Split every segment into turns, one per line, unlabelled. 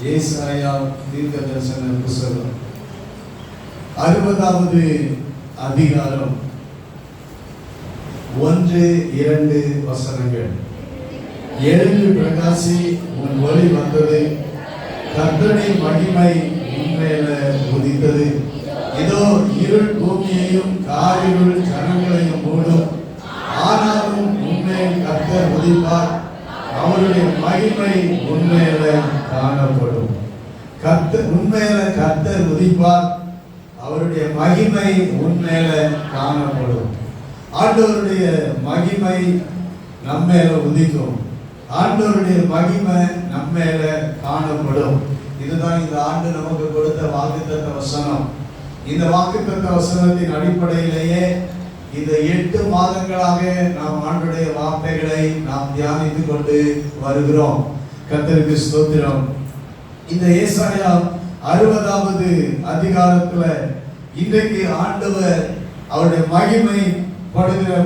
ஏசாயா தீர்க்கதரிசன புத்தகம் 60வது அதிகாரம் 1-2 வசனங்கள். எழுந்து பிரகாசி, உன் ஒளி வந்தது, கர்த்தருடைய மகிமை உன்மேல உதித்தது. இதோ இருள் பூமியையும் காரிருள் ஜனங்களையும் மூடும், ஆனாலும் உன்மேல் கர்த்தர் உதிப்பார், அவருடைய மகிமை உன்மேல காணப்படும். உன்மேல கர்த்தர் உதிப்பார், அவருடைய மகிமை உன்மேல காணப்படும். ஆண்டவருடைய மகிமை நம்மேல உதிக்கும், ஆண்டவருடைய மகிமை நம்மேல காணப்படும். இதுதான் இந்த ஆண்டு நமக்கு கொடுத்த வாக்குத்தத்த வசனம். இந்த வாக்குத்தத்த வசனத்தின் அடிப்படையிலேயே இந்த 8 மாதங்களாக நாம் ஆண்டுடைய வார்த்தைகளை நாம் தியானித்துக் கொண்டு வருகிறோம். கர்த்தருக்கு ஸ்தோத்திரம். இந்த ஏசாயா 60வது அதிகாரத்துல இன்றைக்கு ஆண்டவர் அவருடைய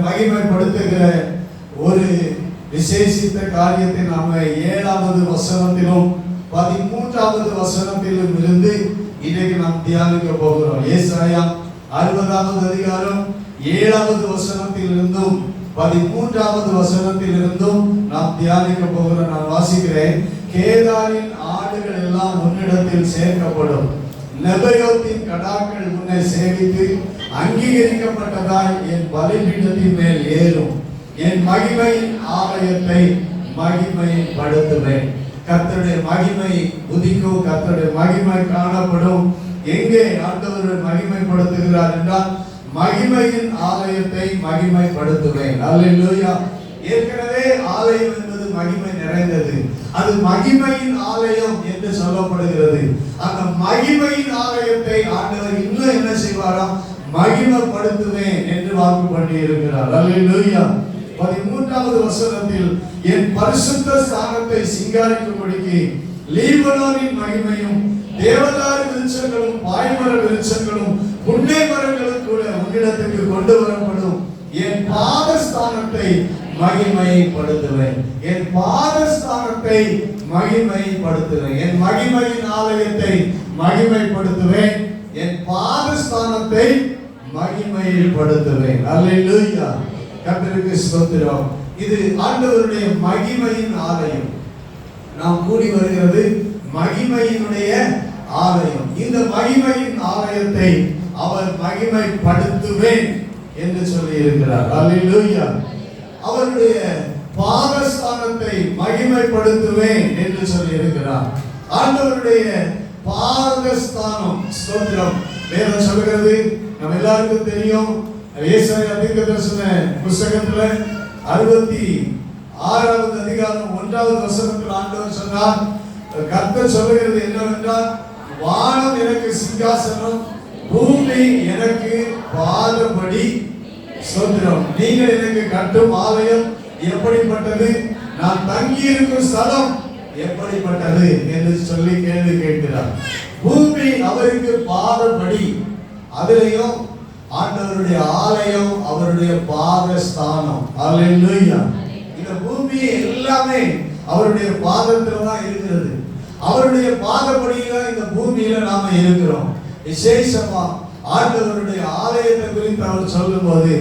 மகிமைப்படுத்துகிற ஒரு விசேஷித்த காரியத்தை நாம 7வது வசனத்திலும் 13வது வசனத்திலும் இருந்து இன்றைக்கு நாம் தியானிக்க போகிறோம். ஏசாயா 60வது அதிகாரம் 7வது வசனத்திலிருந்தும் 13வது வசனத்திலிருந்தும் நாம் தியானிக்க போகிறோம். நான் வாசிக்கிறேன். கேதாரின் ஆடுகள் எல்லாம் உன்னிடத்தில் சேர்க்கப்படும், நெபயோத்தின் கடாக்கள் உன்னை சேவித்து அங்கீகரிக்கப்பட்டதாய் என் பலிபீடத்தின் மேல் ஏறும், என் மகிமையின் ஆலயத்தை மகிமைப்படுத்துவேன். கர்த்தருடைய மகிமை உதிக்கும், கர்த்தருடைய மகிமை காணப்படும். எங்கே ஆண்டவர் மகிமைப்படுத்துகிறார் என்றால் மகிமையின் ஆலயத்தை மகிமைப்படுத்துவேன். அல்லேலூயா. ஏற்கனவே ஆலயம் என்பது மகிமை நிறைந்தது, அது மகிமையின் ஆலயம் என்று சொல்லப்படுகிறது. அந்த மகிமையின் ஆலயத்தை ஆண்டவர் இன்னும் என்ன செய்வாராம்? மகிமைப்படுத்துவேன் என்று வாக்கு பண்ணி இருக்கிறார். அல்லேலூயா. 13வது வசனத்தில் என் பரிசுத்த ஸ்தானத்தை சிங்காரிக்கும்படிக்கு லீபனோனின் மகிமையும் தேவதாரு விருட்சங்களும் பாய்மர விருட்சங்களும் புன்னை மரங்களும் கூட உன்னிடத்துக்கு கொண்டு வரப்படும். என் பாதஸ்தானத்தை மகிமைப்படுத்துவேன், என் பாதஸ்தானத்தை மகிமைப்படுத்துவேன், என் மகிமையின் ஆலயத்தை மகிமைப்படுத்துவேன், என் பாதஸ்தானத்தை மகிமைப்படுத்துவேன். அல்லேலூயா. கர்த்தருக்கு ஸ்தோத்திரம். இது ஆண்டவருடைய மகிமையின் ஆலயம். நாம் கூடி வருகிறது மகிமையினுடைய ஆலயம். இந்த மகிமையின் ஆலயத்தை அவர் மகிமைப்படுத்துவேன் என்று சொல்லி இருக்கிறார். அல்லேலூயா. அவருடைய பாதஸ்தானத்தை மகிமைப்படுத்துவேன் என்று சொல்லி இருக்கிறார். ஆண்டவருடைய பாதஸ்தானம். ஸ்தோத்திரம். வேதம் சொல்கிறது, நம்ம எல்லாருக்கும் தெரியும். ஏசாயா தீர்க்கதரிசன புத்தகத்துல 66வது அதிகாரம் 1வது வசனத்தில் ஆண்டவர் சொன்னார், கர்த்தர் சொல்லுகிறது என்னவென்றால், வானம் எனக்கு சிங்காசனம், பூமி எனக்கு பாதபடி. ஸ்தோத்திரம். நீங்கள் எனக்கு கட்டும் ஆலயம் எப்படிப்பட்டது, நான் தங்கி இருக்கும் ஸ்தலம் எப்படிப்பட்டது என்று சொல்லி கேள்வி கேட்கிறார். பூமி அவருக்கு பாதபடி. அதிலேயும் ஆண்டவருடைய ஆலயம் அவருடைய பாதஸ்தானம். அல்லேலூயா. இந்த பூமி எல்லாமே அவருடைய பாதத்துல தான் இருக்கிறது. அவருடைய பாதப்படியில இந்த பூமியில நாம இருக்கிறோம். விசேஷமா ஆண்டவருடைய ஆலயத்தை குறித்து அவர் சொல்லும் போது,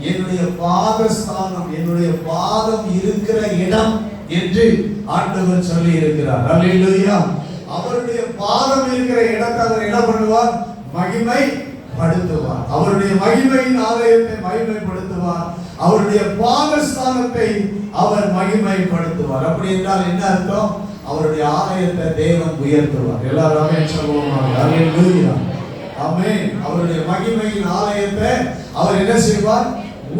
என்னுடைய பாதஸ்தானம், என்னுடைய பாதம் இருக்கிற இடம் என்று ஆண்டவர் சொல்லி இருக்கிறார். அல்லேலூயா. அவருடைய பாதம் இருக்கிற இடத்தை அவர் என்ன பண்ணுவார்? மகிமைப்படுத்துவார். அவருடைய மகிமையின் ஆலயத்தை மகிமைப்படுத்துவார். அவருடைய பாதஸ்தானத்தை அவர் மகிமைப்படுத்துவார். அப்படி என்றால் என்ன அர்த்தம்? அவருடைய ஆலயத்தை தேவன் உயர்த்துவார். எல்லாரும் ஆமென் சொல்லுவோம். அல்லேலூயா. ஆமென். அவருடைய மகிமையின் ஆலயத்தை அவர் என்ன செய்வார்?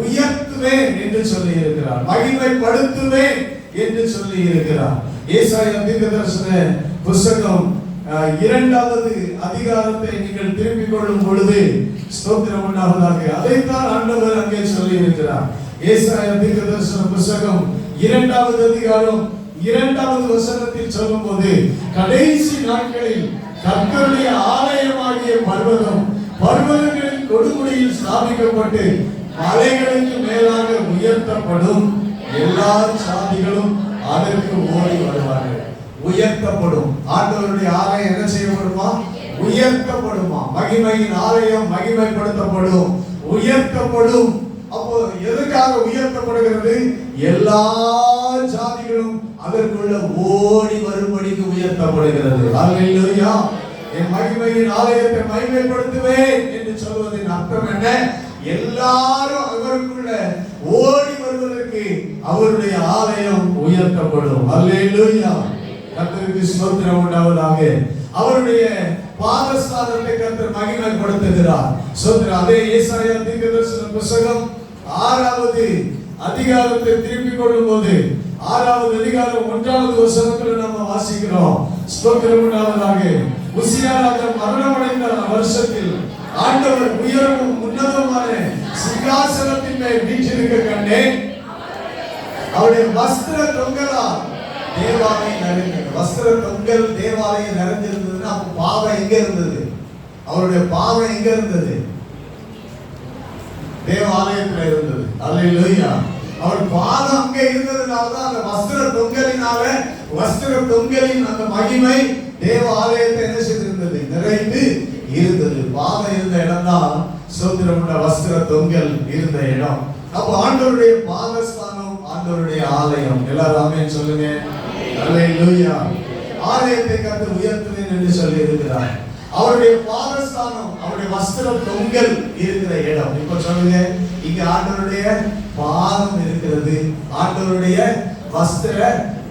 உயர்த்துவேன் என்று சொல்லி இருக்கிறார், மகிமைப்படுத்துவேன் என்று சொல்லி இருக்கிறார். ஏசாயா தீர்க்கதரிசன புத்தகம் 2வது அதிகாரத்தை நீங்கள் திருப்பிக் கொள்ளும் பொழுது ஸ்தோத்திரம் உண்டாவதாக, அதைத்தான் ஆண்டவர் அங்கே சொல்லி இருக்கிறார். ஏசாயா தீர்க்கதரிசன புத்தகம் 2வது அதிகாரம் 2வது வசனத்தில் சொல்லும் போது, கடைசி நாட்களில் கர்த்தருடைய ஆலயமாகிய பர்வதங்களின் கொடுமுடியில் ஸ்தாபிக்கப்பட்டு மலைகளுக்கு மேலாக உயர்த்தப்படும், எல்லா சாதிகளும் அதற்கு ஓடி வருவார்கள். உயர்த்தப்படும். ஆண்டவருடைய ஆலயம் என்ன செய்யப்படுமா? உயர்த்தப்படுமா. மகிமையின் ஆலயம் மகிமைப்படுத்தப்படும், உயர்த்தப்படும். அப்போ எதுக்காக உயர்த்தப்படுகிறது? எல்லா ஜாதிகளும் அதற்குள்ள ஓடி வரும்படிக்கு உயர்த்தப்படுகிறது. அல்லேலூயா. என் மகிமையின் ஆலயத்தை மகிமைப்படுத்துவேன் என்று சொல்வதின் அர்த்தம் என்ன? எல்லாரும் அவருக்குள்ள ஓடி வருவதற்கு அவருடைய ஆலயம் உயர்த்தப்படும். அல்லேலூயா. கர்த்தருக்கு ஸ்தோத்திரம் உண்டாவதாக. அவருடைய பாதஸ்தானத்தை கர்த்தர் மகிமைப்படுத்துகிறார். ஸ்தோத்திரம். அதே ஏசாயா தீர்க்கதரிசன புத்தகம் 6வது அதிகாரத்தை திருப்பிக் கொள்ளும் போது 6வது அதிகாரம் 1வது வசனத்தில் நம்ம வாசிக்கிறோம். ஸ்தோத்திரம் உண்டாவதாக. உசியா ராஜா மரணமடைந்த வருஷத்தில் ஆண்டவர் உயர்வும் உன்னதமான சிங்காசனத்தின் மேல் வீற்றிருக்க கண்டேன். அவருடைய வஸ்திர தொங்கலால் தேவாலயம் நிறைந்தது. வஸ்திர தொங்கல் தேவாலயம் நிறைந்திருந்ததுன்னா அப்ப பாதம் எங்க இருந்தது? அவருடைய பாதம் எங்க இருந்தது? தேவாலயத்துல இருந்தது. அல்லேலூயா. அவர் பாதம் அங்கே இருந்ததுனாலதான் அந்த வஸ்திர தொங்கலின் அந்த மகிமை தேவ ஆலயத்தை என்ன செய்திருந்தது? நிறைந்து இருந்தது. பாதம் இருந்த இடம் தான் ஸ்தோத்திரம் வஸ்திர தொங்கல் இருந்த இடம். அப்ப ஆண்டவருடைய பாதஸ்தானம், ஆண்டவருடைய ஆலயம். எல்லாரும் ஆமென் சொல்லுங்க. அல்லேலூயா. ஆலயத்தை கர்த்தர் உயர்த்துவேன் என்று சொல்லி இருக்கிறார். அவருடைய பாதஸ்தானம், அவருடைய வஸ்திர தொங்கல் இருக்கிற இடம். இப்ப சொல்லுங்க, இங்க ஆண்டவருடைய பாதம் இருக்கிறது, ஆண்டவருடைய வஸ்திர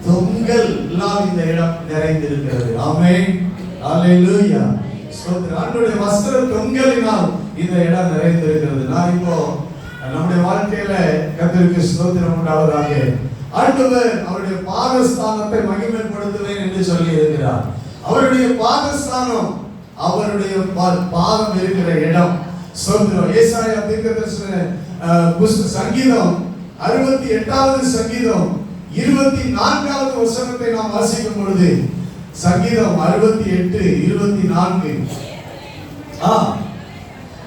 தொங்கல் எல்லாம் இந்த இடம் நிறைந்திருக்கிறது. ஆமென். அல்லேலூயா. ஸ்தோத்திரம். ஆண்டவருடைய வஸ்திர தொங்கலினால் இந்த இடம் நிறைந்திருக்கிறது. நான் இப்போ நம்முடைய வாழ்க்கையில கர்த்தருக்கு ஸ்தோத்திரம் உண்டாவதாக. ஆண்டவர் அவருடைய பாதஸ்தானத்தை மகிமைப்படுத்துவேன் என்று சொல்லி இருக்கிறார். அவருடைய பாதஸ்தானம், அவருடைய பாதம் இருக்கிற இடம். ஸ்தோத்திரம். ஏசாயா தீர்க்கதரிசன சங்கீதம் 68வது சங்கீதம் 24வது வசனத்தை நாம் வாசிக்கும் பொழுது, சங்கீதம் 68:24,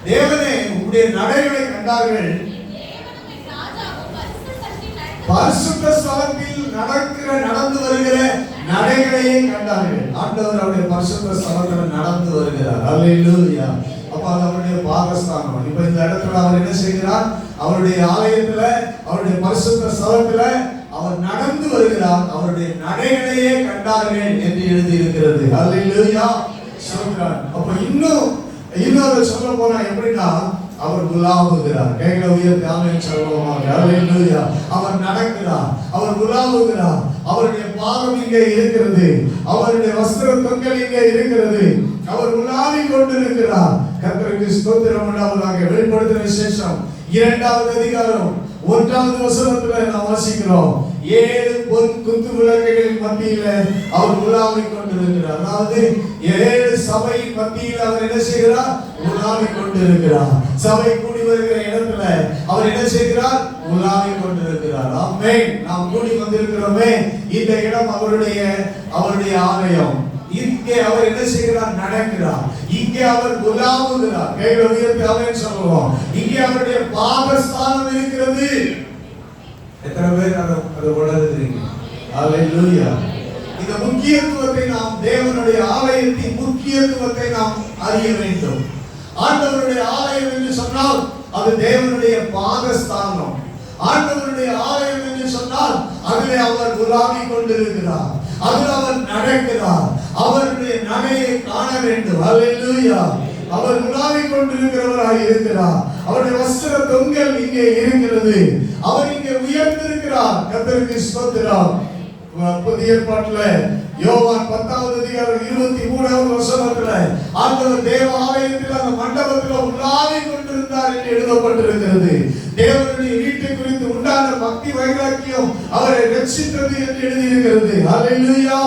தேவனே உம்முடைய நடைகளை கண்டார்கள், பரிசுத்த ஸ்தலத்தில் நடந்து வருகிற நடைகளையே கண்டார்கள். ஆண்டவர் அவருடைய பரிசுத்த ஸ்தலத்தில் நடந்து வருகிறார். அல்லேலூயா. அப்ப அது அவருடைய பாதஸ்தானம். இப்ப இந்த இடத்துல அவர் என்ன செய்கிறார்? அவருடைய ஆலயத்துல, அவருடைய பரிசுத்த ஸ்தலத்துல அவர் நடந்து வருகிறார். அவருடைய நடைகளையே கண்டார்கள் என்று எழுதி இருக்கிறது. அல்லேலூயா. அப்ப இன்னும் சொல்ல போனா எப்படின்னா, அவர் உலாவுகிறார். கைகளை உயர்த்தி ஆமென் சொல்லுவோமாக. அல்லேலூயா. அவர் நடக்கிறார், அவர் உலாவுகிறார். அவருடைய பாதம் இங்கே இருக்கிறது, அவருடைய வஸ்திர தொங்கல் இங்கே இருக்கிறது, அவர் உலாவி கொண்டிருக்கிறார். கர்த்தருக்கு ஸ்தோத்திரம் உண்டாவதாக. வெளிப்படுத்தின விசேஷம் 2வது அதிகாரம் 1வது வசனத்துல நாம் வாசிக்கிறோம், 7 பொன் குத்து விளக்குகளின் மத்தியில அவர் உலாவிக் கொண்டிருக்கிறார். அதாவது 7 சபையின் மத்தியில அவர் என்ன செய்கிறார்? உலாவிக் கொண்டிருக்கிறார். சபை கூடி வருகிற இடத்துல அவர் என்ன செய்கிறார்? உலாவிக் கொண்டிருக்கிறார். ஆமென். நாம் கூடி வந்திருக்கிறோமே, இந்த இடம் அவருடைய ஆலயம். இங்கே அவர் என்ன செய்கிறார்? நடக்கிறார். இங்கே அவர் உலாவுகிறார். கைகளை உயர்த்தி ஆமென் சொல்லுவோம். இங்கே அவருடைய பாதஸ்தானம் இருக்கிறது. எத்தனை பேர் அதை உணர்கிறீங்க? அல்லேலூயா. இந்த முக்கியத்துவத்தை நாம், தேவனுடைய ஆலயத்தின் முக்கியத்துவத்தை நாம் அறிய வேண்டும். ஆண்டவருடைய ஆலயம் என்று சொன்னால் அது தேவனுடைய பாதஸ்தானம். ஆண்டவருடைய ஆலயம் என்று சொன்னால் அதிலே அவர் உலாவிக் கொண்டிருக்கிறார், அதில் அவர் நடக்கிறார். அவருடைய நடையை காண வேண்டும். அல்லேலூயா. அவர் உலாவிக் கொண்டிருக்கிறவராய் இருக்கிறார். அவருடைய வஸ்திர தொங்கல் இங்கே இருக்கிறது. அவர் இங்கே உயர்ந்திருக்கிறார். கர்த்தருக்கு ஸ்தோத்திரம். புதிய ஏற்பாட்டுல யோவான் 10வது அதிகாரம் 23வது வசனத்துல ஆண்டவர் தேவ ஆலயத்தில் அந்த மண்டபத்தில் உலாவிக் கொண்டிருந்தார் என்று எழுதப்பட்டிருக்கிறது. தேவனுடைய வீட்டை குறித்து உண்டான பக்தி வைராக்கியம் அவரை ரட்சித்தது என்று எழுதியிருக்கிறது. அல்லேலூயா.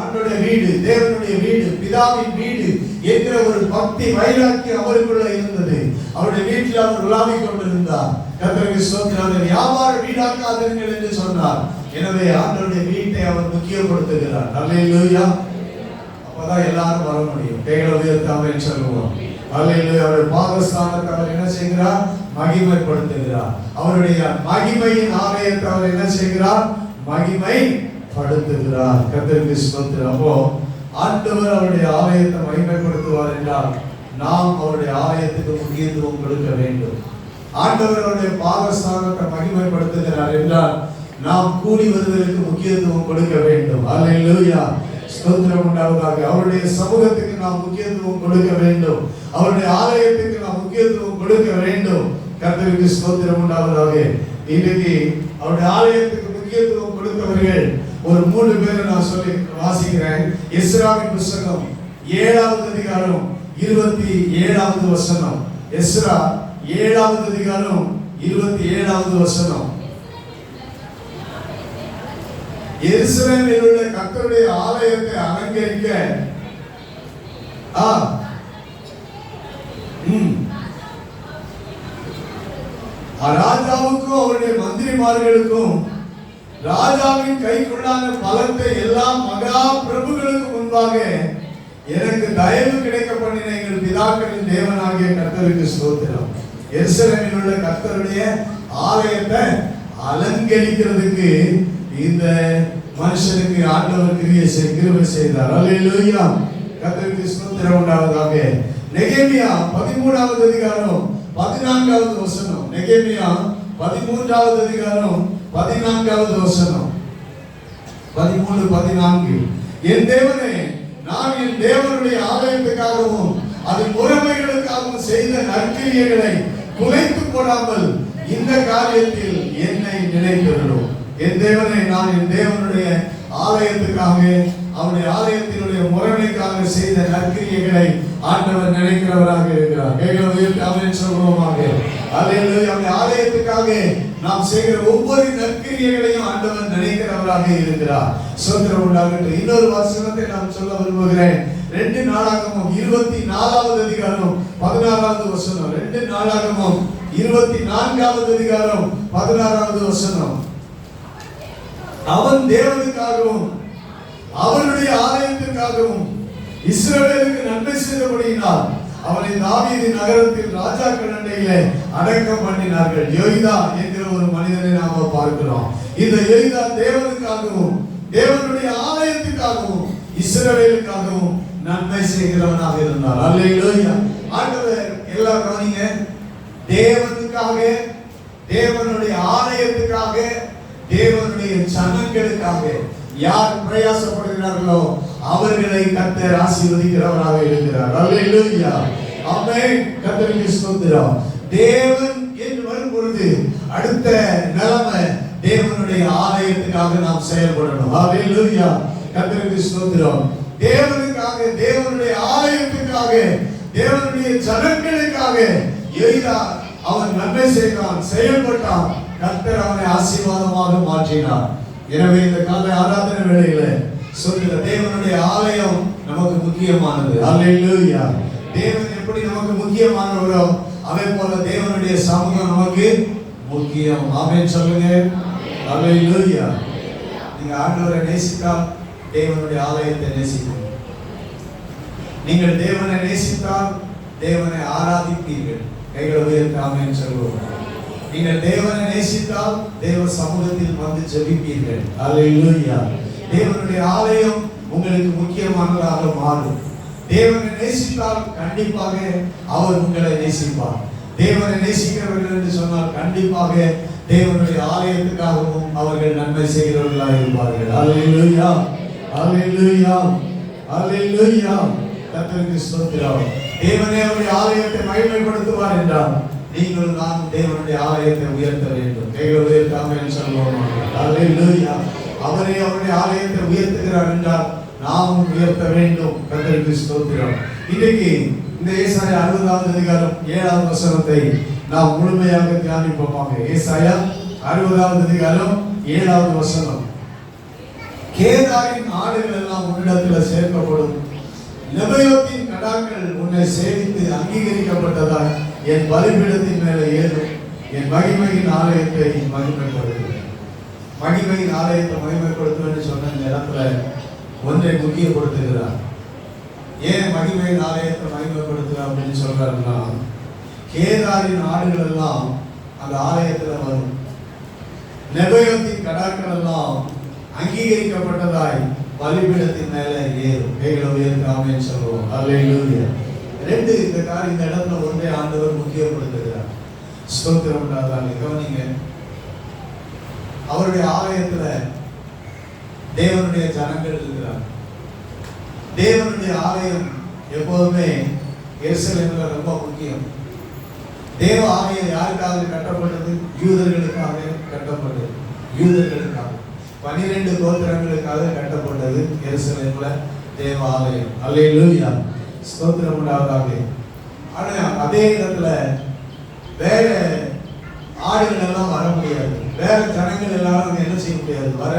ஆண்டவருடைய வீடு, தேவனுடைய வீடு, பிதாவின் வீடு என்கிற ஒரு பக்தி வைராக்கியம் அவருக்குள்ள இருந்தது. அவருடைய வீட்டில் அவர் உலாவிக் கொண்டிருந்தார். கர்த்தருக்கு ஸ்தோத்திரம். வியாபார வீடாக்காதீர்கள் என்று சொன்னார். எனவே ஆண்டவருடைய வீட்டை அவர் முக்கியப்படுத்துகிறார். அல்லேலூயா. அப்பதான் எல்லாரும் வர முடியும். கைகளை உயர்த்தி ஆமென் சொல்லுவோம். அல்லேலூயா. அவருடைய பாதஸ்தானத்தை அவர் என்ன செய்கிறார்? மகிமைப்படுத்துகிறார். அவருடைய மகிமையின் ஆலயத்தை அவர் என்ன செய்கிறார்? மகிமை படுத்துகிறார். கர்த்தருக்கு ஸ்தோத்திரம். அப்போ ஆண்டவர் அவருடைய ஆலயத்தை மகிமைப்படுத்துவார் என்றால் நாம் அவருடைய ஆலயத்துக்கு முக்கியத்துவம் கொடுக்க வேண்டும். ஆண்டவர் அவருடைய பாதஸ்தானத்தை மகிமைப்படுத்துகிறார் என்றால் நாம் கூடி வருவதற்கு முக்கியத்துவம் கொடுக்க வேண்டும். அல்லேலூயா, ஸ்தோத்திரம் உண்டாவதாக. அவருடைய சமூகத்துக்கு நாம் முக்கியத்துவம் கொடுக்க வேண்டும். அவருடைய ஆலயத்துக்கு நாம் முக்கியத்துவம் கொடுக்க வேண்டும். கர்த்தருக்கு ஸ்தோத்திரம் உண்டாவதாக. இன்றைக்கு அவருடைய ஆலயத்துக்கு முக்கியத்துவம் கொடுத்தவர்கள் ஒரு 3 பேரை நான் சொல்லி வாசிக்கிறேன். எஸ்ராவின் புத்தகம் 7வது அதிகாரம் 27வது வசனம். எஸ்ரா 7வது அதிகாரம் 27வது வசனம். எருசலேமில் உள்ள கர்த்தருடைய ஆலயத்தை அலங்கரிக்க ராஜாவுக்கும் அவருடைய மந்திரிமார்களுக்கும் ராஜாவின் கைக்குள்ளான பலத்தை எல்லாம் மகா பிரபுகளுக்கு முன்பாக எனக்கு தயவு கிடைக்க பண்ணின எங்கள் பிதாக்களின் தேவனாகிய கர்த்தருக்கு ஸ்தோத்திரம். எருசலேமில் உள்ள கர்த்தருடைய ஆலயத்தை அலங்கரிக்கிறதுக்கு இந்த மனுஷனுக்கு ஆண்டவர் கிருபை செய்தார். அல்லேலூயா, கர்த்தருக்கு ஸ்தோத்திரம் உண்டாவதாக. நெகேமியா 13வது அதிகாரம் 14வது வசனம். நெகேமியா 13வது அதிகாரம் 14வது வசனம். 13-14. என் தேவனே, நான் என் தேவனுடைய ஆலயத்துக்காகவும் அதன் முறைமைகளுக்காகவும் செய்த நற்கிரியைகளை குலைத்து போடாமல் இந்த காரியத்தில் என்னை நினைத்திருந்தோம். என் தேவனை, நான் என் தேவனுடைய ஆலயத்துக்காக அவருடைய ஆலயத்தினுடைய முறைமைக்காக செய்த நற்கிரியைகளை ஆண்டவர் நினைக்கிறவராக இருக்கிறார். சொல்லுவோமாக. அவருடைய ஆலயத்துக்காக நாம் செய்கிற ஒவ்வொரு நற்கிரியைகளையும் ஆண்டவர் நினைக்கிறவராக இருக்கிறார். ஸ்தோத்திரம் உண்டாகட்டும். இன்னொரு வசனத்தை நான் சொல்ல விரும்புகிறேன். 2 நாளாகமம் 24வது அதிகாரம் 16வது வசனம். 2 நாளாகமம் 24வது அதிகாரம் 16வது வசனம். அவன் தேவனுக்காகவும் அவருடைய ஆலயத்திற்காகவும் இஸ்ரவேலுக்கு நன்மை செய்தபடியினால் அவனை தாவீது நகரத்தில் ராஜாக்கள் அண்டையிலே அடக்கம் பண்ணினார்கள். யோய்தா என்கிற ஒரு மனிதனை நாம பார்க்கிறோம். இந்த யோய்தா தேவனுக்காகவும் தேவனுடைய ஆலயத்துக்காகவும் இஸ்ரவேலுக்காகவும் நன்மை செய்கிறவனாக இருந்தார். அல்லேலூயா. ஆண்டவர் எல்லாம் கவனிங்க. தேவனுக்காக, தேவனுடைய ஆலயத்துக்காக, தேவனுடைய ஜனங்களுக்காக யார் பிரயாசப்படுகிறார்களோ அவர்களை கர்த்தர் ஆசீர்வதிக்கிறவராக இருக்கிறார். அல்லேலூயா, ஆமென். கர்த்தருக்கு ஸ்தோத்திரம். தேவன் என்று வரும் பொழுது அடுத்த நிலைமை தேவனுடைய ஆலயத்துக்காக நாம் செயல்படணும். அல்லேலூயா, கர்த்தருக்கு ஸ்தோத்திரம். தேவனுக்காக, தேவனுடைய ஆலயத்துக்காக, தேவனுடைய ஜனங்களுக்காக யோய்தா அவன் நன்மை செய்தான், செயல்பட்டான். கர்த்தர் அவனை ஆசீர்வாதமாக மாற்றினார். எனவே இந்த காலை ஆராதனை வேளையில சொல்லுகிற தேவனுடைய ஆலயம் நமக்கு முக்கியமானது. அல்லேலூயா. தேவன் எப்படி நமக்கு முக்கியமானவரோ அதே போல தேவனுடைய சமூகம் நமக்கு முக்கியம். ஆமென் சொல்லுங்க. அல்லேலூயா. நீங்க ஆண்டவரை நேசித்தால் தேவனுடைய ஆலயத்தை நேசிப்பீர்கள். நீங்கள் தேவனை நேசித்தால் தேவனை ஆராதிப்பீர்கள். கைகளை உயர்த்தி ஆமென் சொல்லுவோம். நீங்கள் தேவனை நேசித்தால் தேவ சமூகத்தில் வந்து ஜெபிப்பீர்கள். அல்லேலூயா. தேவனுடைய ஆலயம் உங்களுக்கு முக்கியமானதாக மாறும். தேவனை நேசித்தால் கண்டிப்பாக அவர் உங்களை நேசிப்பார். தேவனை நேசிக்கிறவர்கள் என்று சொன்னால் கண்டிப்பாக தேவனுடைய ஆலயத்துக்காகவும் அவர்கள் நன்மை செய்கிறவர்களாக இருப்பார்கள். அல்லேலூயா, அல்லேலூயா, அல்லேலூயா. கர்த்தருக்கு ஸ்தோத்திரம். தேவனே அவருடைய ஆலயத்தை மகிமைப்படுத்துவார் என்றால் நீங்கள் நானும் தேவனுடைய ஆலயத்தை உயர்த்த வேண்டும். கைகளை உயர்த்தாமல் சொல்லுவோம். அல்லேலூயா. அவரே அவருடைய ஆலயத்தை உயர்த்துகிறார் என்றால் நாமும் உயர்த்த வேண்டும். கர்த்தருக்கு ஸ்தோத்திரம். இன்றைக்கு இந்த ஏசாயா 60வது அதிகாரம் 7வது வசனத்தை நாம் முழுமையாக தியானிப்போமாக. ஏசாயா 60வது அதிகாரம் 7வது வசனம். கேதாரின் ஆடுகள் எல்லாம் உன்னிடத்தில் சேர்க்கப்படும், நெபயோத்தின் கடாக்கள் உன்னை சேவித்து அங்கீகரிக்கப்பட்டதால் என் பலிபீடத்தின் மேலே ஏறும், என் மகிமையின் ஆலயத்தை மகிமைப்படுத்துவேன். மகிமையின் ஆலயத்தை மகிமைப்படுத்துவேன் சொன்ன இந்த இடத்துல ஒன்றை முக்கியப்படுத்துகிறார். ஏன் மகிமையின் ஆலயத்தை மகிமைப்படுத்துகிறார் அப்படின்னு சொல்றாருன்னா, கேதாரின் ஆடுகள் எல்லாம் அந்த ஆலயத்துல வரும், நெபயோத்தின் கடாக்கள் எல்லாம் அங்கீகரிக்கப்பட்டதாய் பலிபீடத்தின் மேல ஏறும். கைகளை உயர்த்தி ஆமென் சொல்லுவோம். ஹல்லேலூயா. ரெண்டு இந்த இடத்துல ஒன்றே ஆண்டவர் முக்கியப்படுத்துகிறார். ஸ்தோத்திரம் உண்டாதாக. கவனிங்க, அவருடைய ஆலயத்துல தேவனுடைய ஜனங்கள் இருக்கிறார். தேவனுடைய ஆலயம் எப்போதுமே எருசலேம்ல ரொம்ப முக்கியம். தேவ ஆலயம் யாருக்காக கட்டப்பட்டது? யூதர்களுக்காக கட்டப்பட்டது. யூதர்களுக்காக 12 கோத்திரங்களுக்காக கட்டப்பட்டது எருசலேம்ல தேவ ஆலயம். அல்லேலூயா. ஸ்தோத்திரம் உண்டாவதாக. ஆனா அதே இடத்துல வேற ஆடுகள் எல்லாம் வர முடியாது. வேற ஜனங்கள் எல்லாரும் என்ன செய்ய முடியாது? வர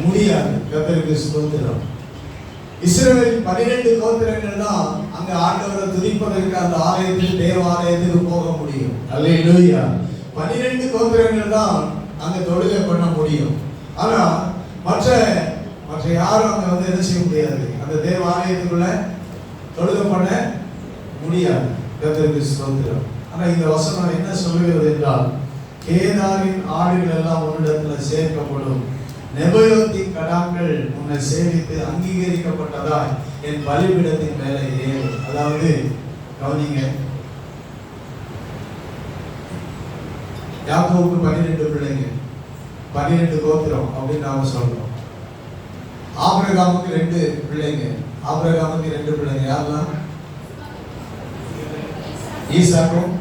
முடியாது. கர்த்தருக்கு ஸ்தோத்திரம். இஸ்ரவேல் 12 கோத்திரங்கள் தான் அங்க ஆண்டவரை துதிப்பதற்கு அந்த ஆலயத்தில் தேவ ஆலயத்துக்கு போக முடியும். அல்லேலூயா. 12 கோத்திரங்கள் தான் அங்க தொழுகை பண்ண முடியும். ஆனா மற்ற யாரும் அங்க என்ன செய்ய முடியாது? அந்த தேவ ஆலயத்துக்குள்ள தொழுகை பண்ண முடியாது. கர்த்தருக்கு ஸ்தோத்திரம். ஆனா இந்த வசனம் என்ன சொல்லுகிறது என்றால், கேதாரின் ஆடுகள் எல்லாம் உன்னிடத்துல சேர்க்கப்படும், நெபயோத்தின் கடாக்கள் உன்னை சேவித்து அங்கீகரிக்கப்பட்டதாய் என் பலிபீடத்தின் மேலே ஏறும். அதாவது கவனிங்க, யாக்கோபுக்கு 12 பிள்ளைங்க, 12 கோத்திரம் அப்படின்னு நாம சொல்றோம். ஆபிரகாமுக்கு 2 பிள்ளைங்க. ஆபிரகாமுக்கு 2 பிள்ளைங்க யாரெல்லாம்? ஈசாக்கும்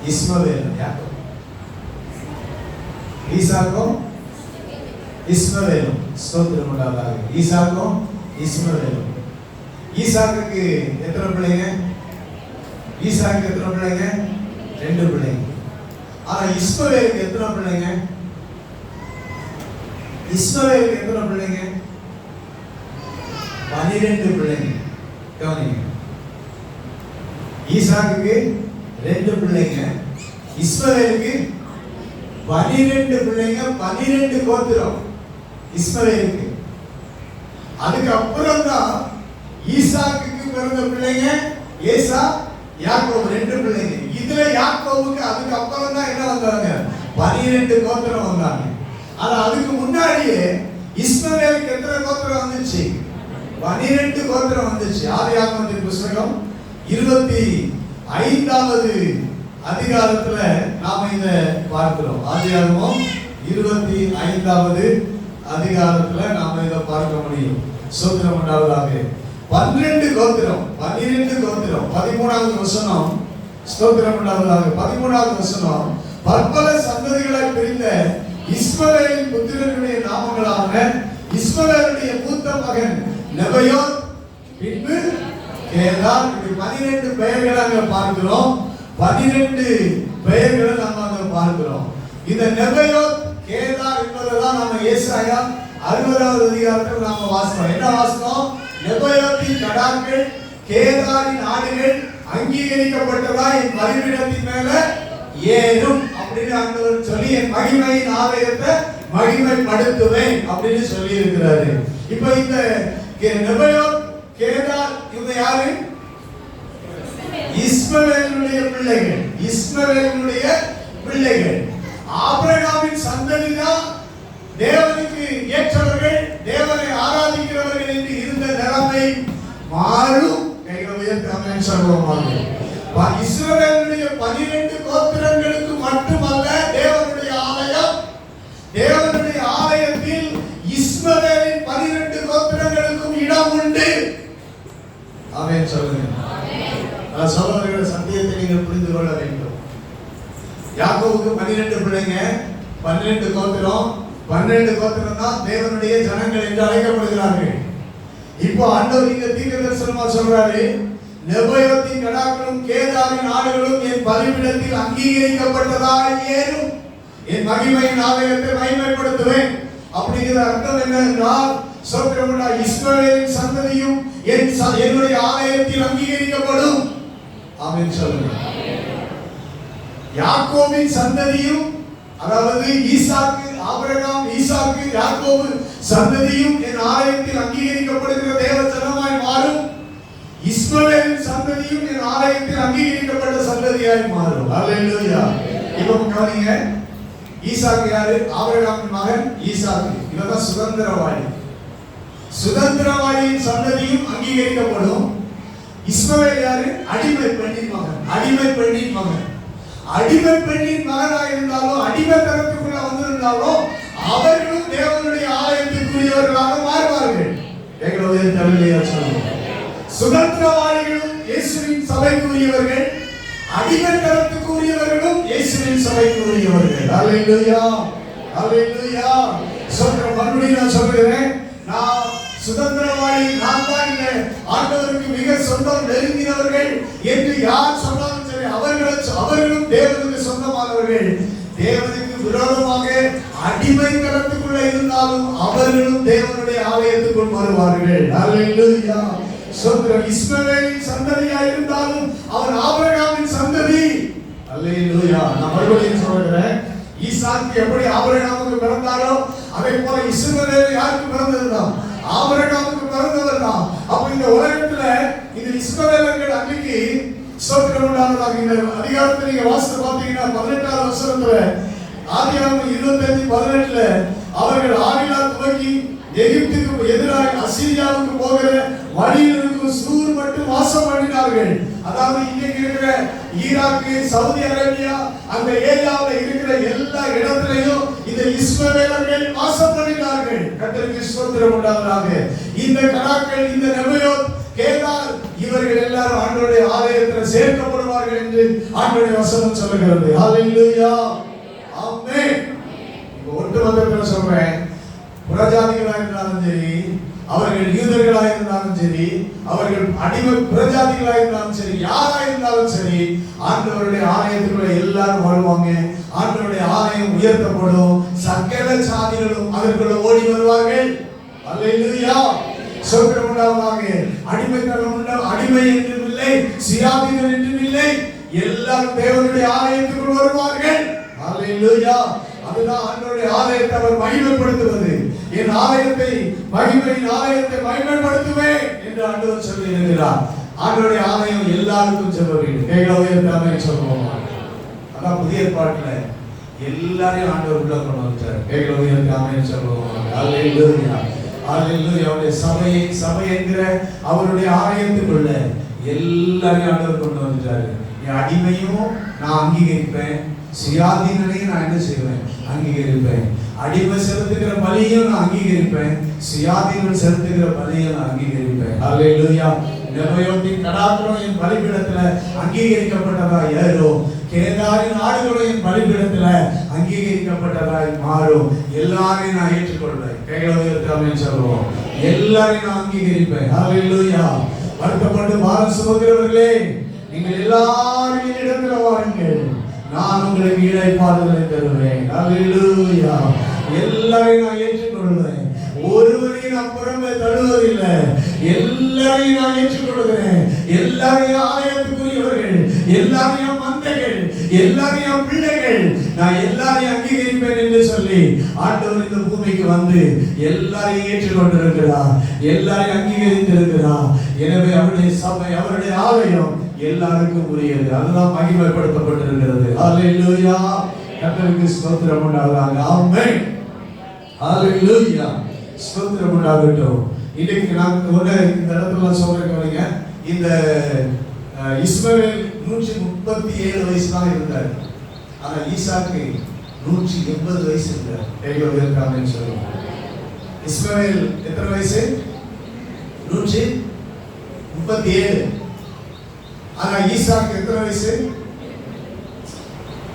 இஸ்மவேலும். யாக்கோபு ஈசாக்கும் இஸ்மவேலும். ஸ்தோத்திரம் உண்டாவதாக. ஈசாக்கும் இஸ்மவேலும். ஈசாக்குக்கு எத்தனை பிள்ளைங்க? ஈசாக்கு எத்தனை பிள்ளைங்க? 2 பிள்ளைங்க. ஆனா இஸ்மவேலுக்கு எத்தனை பிள்ளைங்க? இஸ்மவேலுக்கு எத்தனை பிள்ளைங்க? 12 பிள்ளைங்க. கவனிங்க, ஈசாக்குக்கு 2 பிள்ளைங்க, இஸ்மவேலுக்கு 12 பிள்ளைங்க, 12 கோத்திரம் இஸ்மவேலுக்கு. அதுக்கு அப்புறம் தான் ஈசாக்குக்கு பிறந்த பிள்ளைங்க ஏசா, யாக்கோபு 2 பிள்ளைங்க. இதுல யாக்கோபுக்கு அதுக்கு அப்புறம் தான் என்ன வந்தாங்க? 12 கோத்திரம் வந்தாங்க. ஆனா அதுக்கு முன்னாடியே இஸ்மவேலுக்கு எத்தனை கோத்திரம் வந்துச்சு? 12 கோத்திரம் வந்துச்சு. ஆதியாகமத்தின் புத்தகம் 25வது அதிகாரத்துல நாம இத பார்க்கிறோம். ஆதியாகமம் 25வது அதிகாரத்துல நாம இத பார்க்க முடியும். ஸ்தோத்திரம் உண்டாவதாக. 12 கோத்திரம், 13வது வசனம். ஸ்தோத்திரம் உண்டாவதாக. 13வது வசனம், பற்பல சந்ததிகளாய் பிரிந்த இஸ்மவேலின் புத்திரர்களுடைய நாமங்களான இஸ்மவேலுடைய மூத்த மகன் நெபயோத், பின்பு கேதார். 12 பெயர்களை அங்க பார்க்கிறோம். 12 பெயர்களை நம்ம அங்க பார்க்கிறோம். இந்த நெபயோத், கேதார் என்பதுதான் நம்ம ஏசாயா 60வது அதிகாரத்தில் நாம வாசிக்கிறோம். என்ன வாசிக்கிறோம்? நெபயோத்தின் கடாக்கள், கேதாரின் ஆடுகள் அங்கீகரிக்கப்பட்டதா என் பலிபீடத்தின் மேல ஏறும் அப்படின்னு ஆண்டவர் சொல்லி என் மகிமையின் ஆலயத்தை மகிமைப்படுத்துவேன் அப்படின்னு சொல்லி இருக்கிறாரு. இப்ப இந்த நெபயோத், கேதார் இவங்க யாரு? இஸ்மவேலுடைய பிள்ளைகள். இஸ்மவேலுடைய பிள்ளைகள். ஆபிரகாமின் சந்ததி தான் தேவனுக்கு ஏற்றவர்கள், தேவனை ஆராதிக்கிறவர்கள் என்று இருந்த நிலைமை மாறும். கைகளை உயர்த்தி ஆமென் சொல்லுவோம். இஸ்ரவேலுடைய 12 கோத்திரங்களுக்கு மட்டுமல்ல தேவனுடைய ஆலயம், தேவனுடைய ஆலயத்தில் இஸ்மவேலின் 12 கோத்திரங்களுக்கும் இடம் உண்டு. ஆமென் சொல்லுங்க. நான் சொல்லுகிற சத்தியத்தை நீங்கள் புரிந்து கொள்ள வேண்டும். யாக்கோபுக்கு 12 பிள்ளைங்க, 12 கோத்திரம். 12 கோத்திரம் தான் தேவனுடைய ஜனங்கள் என்று அழைக்கப்படுகிறார்கள். இப்போ ஆண்டவர் இங்க தீர்க்கதரிசனமா சொல்றாரு, நெபயோத்தின் கடாக்களும் கேதாரின் ஆடுகளும் என் பலிபீடத்தில் அங்கீகரிக்கப்பட்டதாக ஏறும், என் மகிமையின் ஆலயத்தை மகிமைப்படுத்துவேன். அப்படிங்கிற அர்த்தம் என்ன என்றால், சோத்திரமுள்ள இஸ்மவேலின் சந்ததியும் என்னுடைய ஆலயத்தில் அங்கீகரிக்கப்படும். ஆமென் சொல்லுங்க. யாக்கோபின் சந்ததியும், அதாவது ஈசாக்கு, ஆபிரகாம், ஈசாக்கு, யாக்கோபு சந்ததியும் என் ஆலயத்தில் அங்கீகரிக்கப்படுகிற தேவ ஜனமாய் மாறும். இஸ்மவேலின் சந்ததியும் என் ஆலயத்தில் அங்கீகரிக்கப்பட்ட சந்ததியாய் மாறும். அல்லேலூயா. இப்போ கவனிங்க, ஈசாக்கு யாரு? ஆபிரகாமின் மகன் ஈசாக்கு. இவன் சுதந்திரவாளி. சுதந்திரவாளியின் சந்ததியும் அங்கீகரிக்கப்படும். இஸ்மவேல் யாரு? அடிமை பெண்ணின் மகன். அடிமை பெண்ணின் மகன். அடிமை பெண்ணின் மகனாக இருந்தாலும் அடிமைத்தனத்துக்குள்ள வந்திருந்தாலும் அவர்களும் தேவனுடைய ஆலயத்திற்குரியவர்களாக மாறுவார்கள். சுதந்திரவாளிகளும் இயேசுவின் சபைக்குரியவர்கள், அடிமைத்தனத்துக்குரியவர்களும் இயேசுவின் சபைக்குரியவர்கள். அல்லேலூயா, அல்லேலூயா. மறுபடியும் நான் சொல்கிறேன், நான் சுதந்திரவாளி, நான் தான் இந்த ஆண்டவருக்கு மிக சொந்தம் நெருங்கினவர்கள் என்று யார் சொன்னாலும் சரி, அவர்களும் தேவனுக்கு சொந்தமானவர்கள். தேவனுக்கு விரோதமாக அடிமைத்தனத்துக்குள்ள இருந்தாலும் அவர்களும் தேவனுடைய ஆலயத்துக்குள் வருவார்கள். அல்லேலூயா. இஸ்மவேலின் சந்ததியா இருந்தாலும் அவன் ஆபிரகாமின் சந்ததி. அல்லேலூயா. நான் மறுபடியும் சொல்கிறேன், ஈசாக்கு எப்படி ஆபிரகாமுக்கு பிறந்தாரோ அதே போல இஸ்மவேல் யாருக்கு பிறந்ததுதான்? ஆபிரகாமுக்கு பிறந்தவர் தான். அப்ப இந்த உலகத்துல இந்த இஸ்மவேலர்கள் அன்னைக்கு ஸ்தோத்திரம் உண்டாவதாக. இந்த அதிகாரத்தை நீங்க வாசித்து பார்த்தீங்கன்னா 18வது வசனத்துல, ஆதியாகமம் 25:18 அவர்கள் ஆவிலா துவக்கி எகிப்துக்கு எதிராக அசீரியாவுக்கு போகிற வழியில் இருக்கும் சூர் மட்டும் வாசம் பண்ணினார்கள். அதாவது இன்றைக்கு இருக்கிற ஈராக்கு, சவுதி அரேபியா, அந்த ஏரியாவில் இருக்கிற எல்லா இடத்திலையும் இந்த இஸ்மவேலர்கள் வாசம் பண்ணினார்கள். கர்த்தருக்கு ஸ்தோத்திரம் உண்டாவதாக. இந்த கனாக்கள், இந்த நெபயோத், கேதார், இவர்கள் எல்லாரும் ஆண்டவருடைய ஆலயத்தில் சேர்க்கப்படுவார்கள் என்று ஆண்டவருடைய வசனம் சொல்லுகிறது. ஹல்லேலூயா, ஆமென். ஒட்டுமொத்தத்தில் சொல்றேன், புறஜாதிகளாக இருந்தாலும் சரி, அவர்கள் யூதர்களாக இருந்தாலும் சரி, அவர்கள் அடிமை புறஜாதிகளாக இருந்தாலும் சரி, யாரா இருந்தாலும் சரி, ஆண்டவருடைய ஆலயத்துக்குள்ள எல்லாரும் வருவாங்க. ஆண்டவருடைய ஆலயம் உயர்த்தப்படும். சகல சாதிகளும் அதற்குள்ள ஓடி வருவார்கள். அல்லேலூயா, ஸ்தோத்திரம் உண்டாவதாக. அடிமைத்தனம் உள்ள அடிமை என்றும் இல்லை, சுயாதீனம் என்றும் இல்லை, எல்லாரும் தேவனுடைய ஆலயத்துக்குள் வருவார்கள். அல்லேலூயா. அதுதான் ஆண்டவருடைய ஆலயத்தை அவர் மகிமைப்படுத்துவது. என் ஆலயத்தை, மகிமையின் ஆலயத்தை மகிமைப்படுத்துவேன் என்று ஆண்டவர் சொல்லி இருக்கிறார். ஆண்டவருடைய ஆலயம் எல்லாருக்கும் செல்ல வேண்டும். கைகளை உயர்த்தாம சொல்லுவோம். அதான் புதிய ஏற்பாட்டுல எல்லாரையும் ஆண்டவர் உள்ள கொண்டு வந்தார். கைகளை உயர்த்தாம சொல்லுவோம். அல்லேலூயா, அல்லேலூயா. அவருடைய சபை என்கிற அவருடைய ஆலயத்துக்குள்ள எல்லாரையும் ஆண்டவர் கொண்டு வந்துட்டாரு. என் அடிமையும் நான் அங்கீகரிப்பேன், சுயாதீனனையும் நான் என்ன செய்வேன்? அங்கீகரிப்பேன். அடிமை செலுத்துகிற பலியும் நான் அங்கீகரிப்பேன், சுயாதீனம் செலுத்துகிற பலியும் நான் அங்கீகரிப்பேன். அல்லேலூயா. நெபயோத்தின் கடாக்களும் என் பலிபீடத்துல அங்கீகரிக்கப்பட்டதாய் ஏறும். கேதாரின் ஆடுகளும் என் பலிபீடத்துல அங்கீகரிக்கப்பட்டதாய் மாறும். எல்லாரையும் நான் ஏற்றுக்கொள்வேன். கைகளை உயர்த்தாமல் சொல்லுவோம். எல்லாரையும் நான் அங்கீகரிப்பேன். அல்லேலூயா. வருத்தப்பட்டு பாரம் சுமக்கிறவர்களே, நீங்கள் எல்லாரும் இடத்துல வாருங்கள், நான் உங்களுக்கு இளைப்பாறுதலை தருவேன். அல்லேலூயா. எல்லாரையும் நான் ஏற்றுக்கொள்வேன். ஒருவரையும் நான் புறம்பே தள்ளுவதில்லை. எல்லாரையும் நான் ஏற்றுக்கொள்கிறேன். எல்லாரையும் ஆலயத்துக்குரியவர்கள், எல்லாரையும் மந்தைகள், எல்லாரையும் பிள்ளைகள், நான் எல்லாரையும் அங்கீகரிப்பேன் என்று சொல்லி ஆண்டவர் இந்த பூமிக்கு வந்து எல்லாரையும் ஏற்றுக்கொண்டிருக்கிறார், எல்லாரையும் அங்கீகரித்திருக்கிறார். எனவே அவருடைய சபை, அவருடைய ஆலயம் எல்லாருக்கும் உரியது. அதுதான் மகிமைப்படுத்தப்பட்டிருக்கிறது. அல்லேலூயா. கர்த்தருக்கு ஸ்தோத்திரம் உண்டாவதாக. ஆமென். அல்லேலூயா. ஸ்தோத்திரம் உண்டாகட்டும். இன்னைக்கு நான் இந்த இடத்துல சொல்றேங்க, இந்த இஸ்மவேல் 137 வயசு தான் இருந்தார். ஆனா ஈசாக்கு 180 வயசு இருந்தார். கைகள் உயர்த்தாமல் சொல்லுவோம். இஸ்மவேல் எத்தனை வயசு? 137. ஆனா ஈசாக்கு எத்தனை வயசு?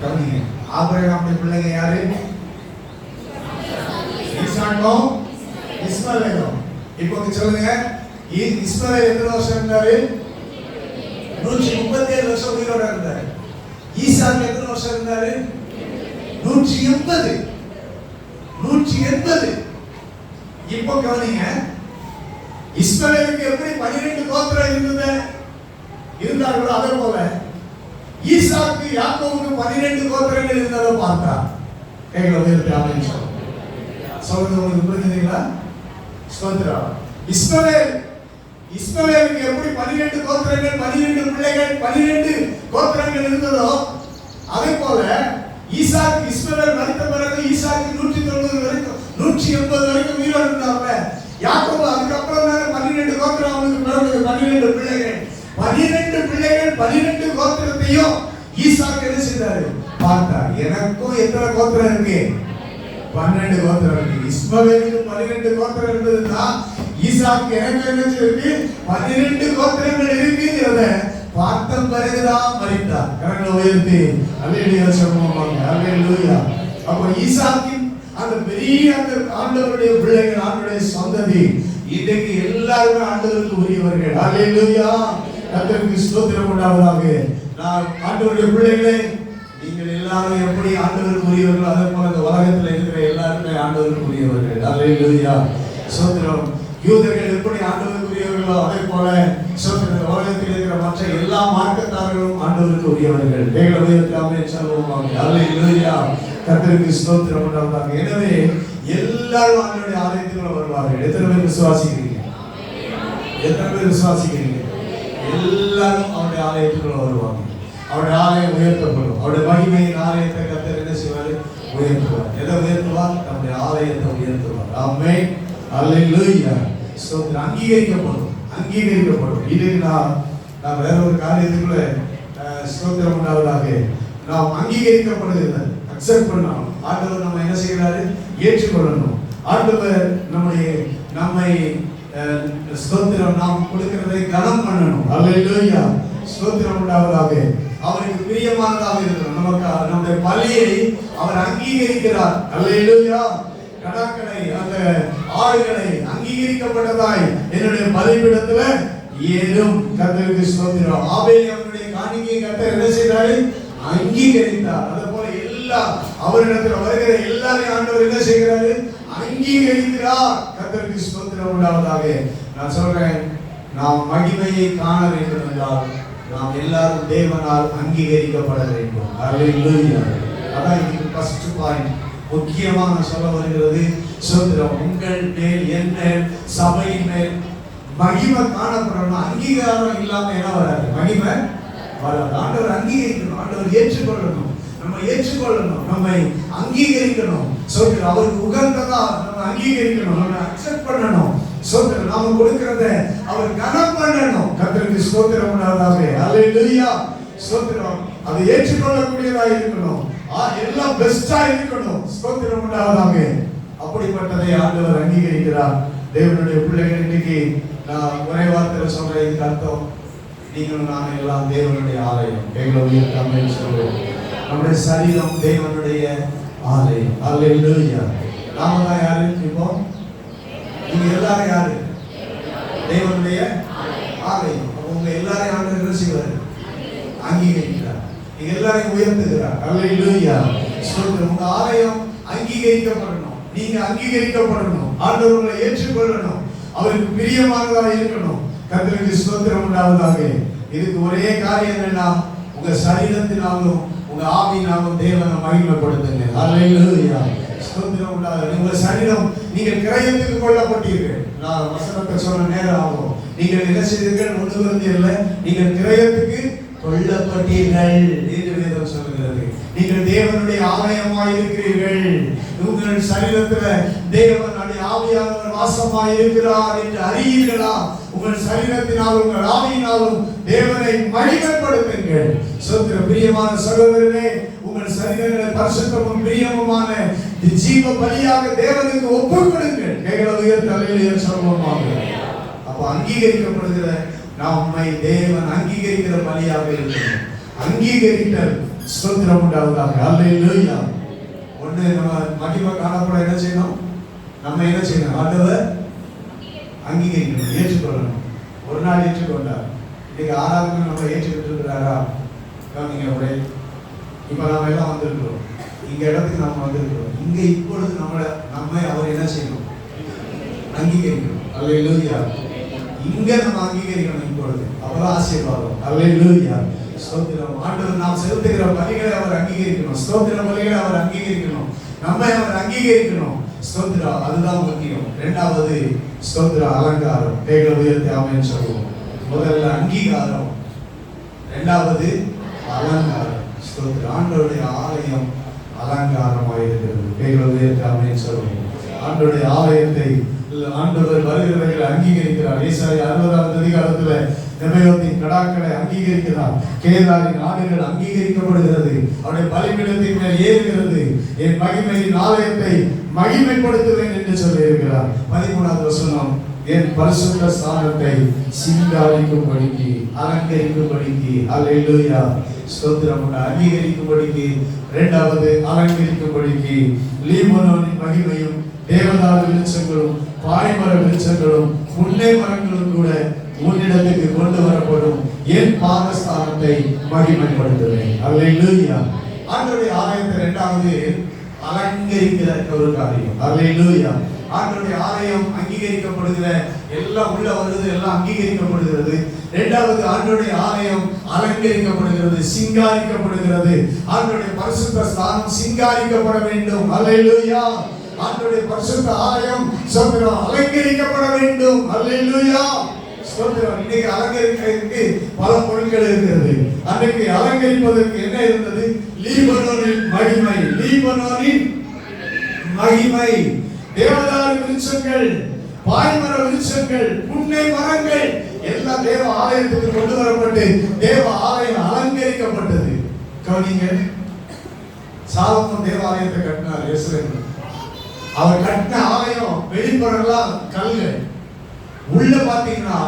கவனிங்க. ஆபிரகாமுடைய பிள்ளைங்க யாரு? ஈசாக்கும் இஸ்மவேலும். இப்போ சொல்லுங்க, இஸ்மவேல் எத்தனை வருஷம் இருந்தாரு? 137 வருஷம் உயிரோட இருந்தாரு. ஈசாக்கு எத்தனை வருஷம் இருந்தாரு? 180. 180. இப்போ கவனிங்க, இஸ்மவேலுக்கு எப்படி 12 கோத்திரம் இருந்தது இருந்தார்களோ அதே போல ஈசாக்கு யாக்கோபுக்கு 12 கோத்திரங்கள் இருந்ததை பார்த்தா. கைகளை உயர்த்தி ஆமென் சொல்லுங்க. உங்களுக்கு புரியுதுங்களா? ஸ்தோத்திரம். இஸ்மவேலுக்கு எப்படி 12 கோத்திரங்கள், 12 பிள்ளைகள், 12 கோத்திரங்கள் இருந்ததோ அதே போல ஈசாக்கு இஸ்மவேல் மரித்த பிறகு ஈசாக்கு 190 வரைக்கும் 180 வரைக்கும் உயிரோடு இருந்தாங்க. யாக்கோபு அதுக்கப்புறம் தானே 12 கோத்திரம் அவனுக்கு பிறந்தது. 12 பிள்ளைகள் 12 கோத்திரத்தையும் ஈசாக்கு என்ன செய்தாரு பார்த்தார். எனக்கும் எத்தனை கோத்திரம் இருக்கு? 12 கோத்திரம் இருக்கு. இஸ்மவேலுக்கு 12 கோத்திரம் இருந்ததுன்னா ஈசாக்கு எனக்கு என்ன இருக்கு? 12 கோத்திரங்கள் இருக்குங்கிறத பார்த்த பிறகுதான் மரித்தார். கரங்களை உயர்த்தி அல்லேலூயா சொல்லுவாங்க. அல்லேலூயா. அப்போ ஈசாக்கின் அந்த பெரிய அந்த ஆண்டவருடைய பிள்ளைகள், ஆண்டவருடைய சந்ததி இன்றைக்கு எல்லாரும் ஆண்டவருக்கு உரியவர்கள். அல்லேலூயா. கர்த்தருக்கு ஸ்தோத்திரம் உண்டாவதாக. நான் ஆண்டவருடைய பிள்ளைகளே, நீங்கள் எல்லாரும் எப்படி ஆண்டவருக்கு உரியவர்கள், அதே போல இந்த உலகத்தில் இருக்கிற எல்லாருமே ஆண்டவருக்கு உரியவர்கள். அல்லேலூயா. ஸ்தோத்திரம். யூதர்கள் எப்படி ஆண்டவருக்கு உரியவர்களோ அதே போல உலகத்தில் இருக்கிற மற்ற எல்லா மார்க்கத்தார்களும் ஆண்டவருக்கு உரியவர்கள். அல்லேலூயா. கர்த்தருக்கு ஸ்தோத்திரம் உண்டாவதாக. எனவே எல்லாரும் ஆண்டவருடைய ஆலயத்துக்குள்ள வருவார்கள். எத்தனை பேர் விசுவாசிக்கிறீங்க? எத்தனை பேர் விசுவாசிக்கிறீங்க? எல்லாரும் அவருடைய ஆலயத்துக்குள்ள வருவாங்க. அவருடைய ஆலயம் உயர்த்தப்படும். அவருடைய மகிமையின் ஆலயத்தை கர்த்தர் என்ன செய்வார்? உயர்த்துவார். எதை உயர்த்துவார்? நம்முடைய ஆலயத்தை உயர்த்துவார். ஆமென். அல்லேலூயா. ஸ்தோத்திரம். அங்கீகரிக்கப்படும். இதுக்கு நான் வேற ஒரு காரியத்துக்குள்ள ஸ்தோத்திரம் உண்டாவதாக. நாம் அங்கீகரிக்கப்படுகிறது, அக்செப்ட் பண்ணணும். ஆண்டவர் நம்ம என்ன செய்கிறாரு? ஏற்றுக்கொள்ளணும். ஆண்டவர் நம்மை ஸ்தோத்திரம் நாம் கொடுக்கிறதை கனம் பண்ணணும். அல்லேலூயா. ஸ்தோத்திரம் உண்டாவதாக. அவருக்கு பிரியமானதாக இருக்கணும். நமக்கு நம்முடைய பலியை அவர் அங்கீகரிக்கிறார். அல்லேலூயா. கடாக்களை, அந்த ஆடுகளை அங்கீகரிக்கப்பட்டதாய் என்னுடைய பலிபீடத்துல ஏதும். கர்த்தருக்கு ஸ்தோத்திரம். ஆபேல் அவருடைய காணிக்கையை கர்த்தர் என்ன செய்தாரு? அங்கீகரித்தார். அதே போல எல்லா அவரிடத்துல வருகிற எல்லாரையும் ஆண்டவர் என்ன செய்கிறாரு? அங்கீகரிக்கிறார். கர்த்தருக்கு ஸ்தோத்திரம் உண்டாவதாக. நான் சொல்றேன், நாம் மகிமையை காண வேண்டும் என்றால் நாம் எல்லாரும் தேவனால் அங்கீகரிக்கப்பட வேண்டும். அல்லேலூயா. அதான் இதுக்கு ஃபர்ஸ்ட் பாயிண்ட். முக்கியமாக சொல்ல வருகிறது. ஸ்தோத்திரம். உங்கள் மேல், என் மேல், சபையின் மேல் மகிமை காணப்படணும். அங்கீகாரம் இல்லாம என்ன வராது? மகிமை வராது. ஆண்டவர் அங்கீகரிக்கணும். ஆண்டவர் ஏற்றுக்கொள்ளணும். நம்ம ஏற்றுக்கொள்ளணும். நம்மை அங்கீகரிக்கணும். ஸ்தோத்திரம். அவருக்கு உகந்ததா நம்ம அங்கீகரிக்கணும். நம்ம அக்செப்ட் பண்ணணும். ஸ்தோத்திரம். நாம கொடுக்கிறத அவர் கனம் பண்ணணும். கர்த்தருக்கு ஸ்தோத்திரம் உண்டாவதாக. அல்லேலூயா. ஸ்தோத்திரம். அது ஏற்றுக்கொள்ளக்கூடியதா இருக்கணும். எல்லாம் பெஸ்டா இருக்கணும். ஸ்தோத்திரம் உண்டாவதாக. அப்படிப்பட்டதை ஆண்டவர் அங்கீகரிக்கிறார். தேவனுடைய பிள்ளைகள், இன்னைக்கு நான் ஒரே வார்த்தையில சொல்றேன். இதுக்கு அர்த்தம், நீங்களும் நானும் எல்லாம் தேவனுடைய ஆலயம். எங்களுடைய சொல்றேன். நம்முடைய சரீரம் தேவனுடைய ஆலயம். அல்லேலூயா. நாம தான் யாரு? இப்போ நீங்க எல்லாரும் யாரு? தேவனுடைய ஆலயம். உங்க எல்லாரையும் ஆண்டவர் என்ன செய்வார்? அங்கீகரிக்கிறார். நீங்க எல்லாரையும் உயர்த்துகிறார். அல்லேலூயா. ஸ்தோத்திரம். உங்க ஆலயம் அங்கீகரிக்கப்படணும். நீங்க அங்கீகரிக்கப்படணும். ஆண்டவர் உங்களை ஏற்றுக்கொள்ளணும். அவருக்கு பிரியமானதா இருக்கணும். கர்த்தருக்கு ஸ்தோத்திரம் உண்டாவதாக. இதுக்கு ஒரே காரியம் என்னன்னா, உங்க சரீரத்தினாலும் உங்க ஆவியினாலும் தேவனை மகிமைப்படுத்துங்க. அல்லேலூயா. ஸ்தோத்திரம் உண்டாவதாக. உங்க சரீரம், நீங்கள் கிரயத்துக்கு கொள்ளப்பட்டீர்கள். நான் வசனத்தை சொல்ல நேரம் ஆகும். நீங்கள் என்ன செய்தீர்கள்? ஒன்று வருந்தியல்ல, நீங்கள் கிரயத்துக்கு கொள்ளப்பட்டீர்கள் என்று வேதம் சொல்கிறது. நீங்கள் தேவனுடைய ஆலயமாய் இருக்கிறீர்கள். உங்கள் சரீரத்தில் தேவனுடைய ஆவியானவர் வாசமாய் இருக்கிறார் என்று அறியீர்களா? உங்கள் சரீரத்தினாலும் உங்கள் ஆவியினாலும் தேவனை மகிமைப்படுத்துங்கள். சோத்திர. பிரியமான சகோதரனே, உங்கள் சரீரங்களை பரிசுத்தமும் பிரியமுமான ஜீவ பலியாக தேவனுக்கு ஒப்புக் கொடுங்கள். கைகளை உயர்த்தி அல்லேலூயா சொல்லுவோமாக. அப்ப அங்கீகரிக்கப்படுகிற நம்மை தேவன் அங்கீகரிக்கிற பலியாக இருக்கணும். அங்கீகரித்தல். ஸ்தோத்திரம் உண்டாவதாக. அல்லேலூயா. ஒண்ணு, நம்ம மகிமை காணப்பட என்ன செய்யணும்? நம்ம என்ன செய்யணும்? ஆண்டவர் அங்கீகரிக்கணும், ஏற்றுக்கொள்ளணும். ஒரு நாள் ஏற்றுக்கொண்டார். இன்னைக்கு ஆராதனை நம்ம ஏற்றுக்கிட்டு இருக்கிறாரா? நீங்க அப்படியே இப்ப நாம எல்லாம் வந்திருக்கிறோம். இங்க இடத்துக்கு நம்ம வந்திருக்கிறோம். இங்க இப்பொழுது நம்மை அவர் என்ன செய்யணும்? அங்கீகரிக்கணும். அல்லேலூயா. இங்க நம்ம அங்கீகரிக்கணும். இப்பொழுது அப்பதான் ஆசீர்வாதம். அல்லேலூயா. ஸ்தோத்திரம். ஆண்டவர் நாம் செலுத்துகிற பலிகளை அவர் அங்கீகரிக்கணும். ஸ்தோத்திர பலிகளை அவர் அங்கீகரிக்கணும். நம்மை அவர் அங்கீகரிக்கணும். ஸ்தோத்திரம். அதுதான் முக்கியம். இரண்டாவது ஸ்தோத்திர அலங்காரம். கைகளை உயர்த்தி ஆமென் சொல்லுவோம். முதல்ல அங்கீகாரம், இரண்டாவது அலங்காரம். ஸ்தோத்திரம். ஆண்டவருடைய ஆலயம் அலங்காரமாக இருக்கிறது. கைகளை உயர்த்தி ஆமென் சொல்லுவோம். ஆண்டவருடைய ஆலயத்தை ஆண்டவர் வருகிறவர்களை அங்கீகரிக்கிறார். ஏசாயா 60வது அதிகாரத்துல நெபயோத்தின் கடாக்களை அங்கீகரிக்கிறார். கேதாரின் ஆடுகள் அங்கீகரிக்கப்படுகிறது. அவருடைய பலிபீடத்தின் மேல் ஏறுகிறது. என் மகிமையின் ஆலயத்தை மகிமைப்படுத்துவேன் என்று சொல்லி இருக்கிறார். 13வது வசனம், என் பரிசுத்த ஸ்தானத்தை சிங்காரிக்கும்படிக்கு அலங்கரிக்கும்படிக்கு, அல்லேலூயா, ஸ்தோத்திரம், அங்கீகரிக்கும்படிக்கு, இரண்டாவது அலங்கரிக்கும்படிக்கு லீபனோனின் மகிமையும் தேவதாரு விருட்சங்களும் பாய்மர விருட்சங்களும் புன்னை மரங்களும் கூட உன்னிடத்துக்கு கொண்டு வரப்படும். என் பாதஸ்தானத்தை மகிமைப்படுத்துவேன். அல்லேலூயா. ஆண்டவருடைய ஆலயத்தை இரண்டாவது அலங்கரிக்கிற ஒரு காரியம். அல்லேலூயா. ஆண்டவருடைய ஆலயம் அங்கீகரிக்கப்படுகிற, எல்லாம் உள்ள வருது, எல்லாம் அங்கீகரிக்கப்படுகிறது. இரண்டாவது ஆண்டவருடைய ஆலயம் அலங்கரிக்கப்படுகிறது, சிங்காரிக்கப்படுகிறது. ஆண்டவருடைய பரிசுத்த ஸ்தானம் சிங்காரிக்கப்பட வேண்டும். அல்லேலூயா. ஆண்டவருடைய பரிசுத்த ஆலயம் ஸ்தோத்திரம் அலங்கரிக்கப்பட வேண்டும். அல்லேலூயா. ஸ்தோத்திரம். இன்னைக்கு அலங்கரிக்கிறதுக்கு பல பொருட்கள் இருக்கிறது. அன்றைக்கு அலங்கரிப்பதற்கு என்ன இருந்தது? லீபனோனின் மகிமை, லீபனோனின் மகிமை, தேவதாரு விருட்சங்கள், பாய்மர விருட்சங்கள், புன்னை மரங்கள் எல்லாம் தேவ ஆலயத்துக்கு கொண்டு வரப்பட்டு தேவ ஆலயம் அலங்கரிக்கப்பட்டது. கவனிங்க, சாலமோன் தேவாலயத்தை கட்டினார். எருசலேமில் அவர் கட்டின ஆலயம் வெளிப்புறம்லாம் கல்கள், உள்ள பாத்தீங்கன்னா